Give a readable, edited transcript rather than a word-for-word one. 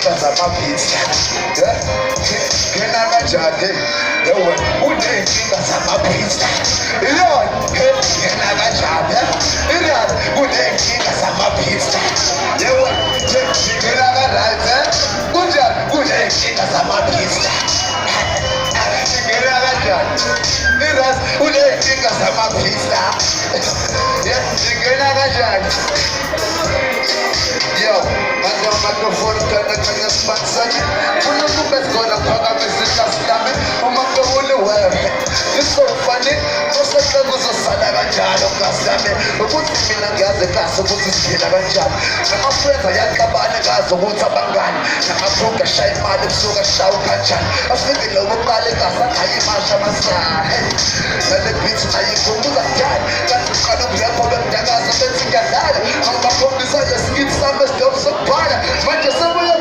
unenkinga zamapizza. Ngena kanjani? Yewe unenkinga zamapizza. Ilona ngena kanjani? Ilona unenkinga zamapizza. Yewe ngena kanjani? Kunjani unenkinga zamapizza. Ngena kanjani? Iras unenkinga zamapizza. Ngena kanjani? Yo, manje microphone kanya spatsani. Una kubezona phaka bezitastami. Uma kule wewe. It's so funny. Mosaka kuzosala kanjalo ngasami. Ukuthi mina ngiyazi kahle ukuthi siphila kanjani. Nama friends ayakabana kazo ukuthi abangani. Nama phunga shaya imali kusuka shawu kanjani. Afike lo boqale kahle ayimasha masahe. Nale beat ayikhumbuza njani. Kanti uqala ukuyapho bemdakaza bethi ngiyadlala. Angibakhombisa yeskithi sami stop sokubhala. Manje sebuya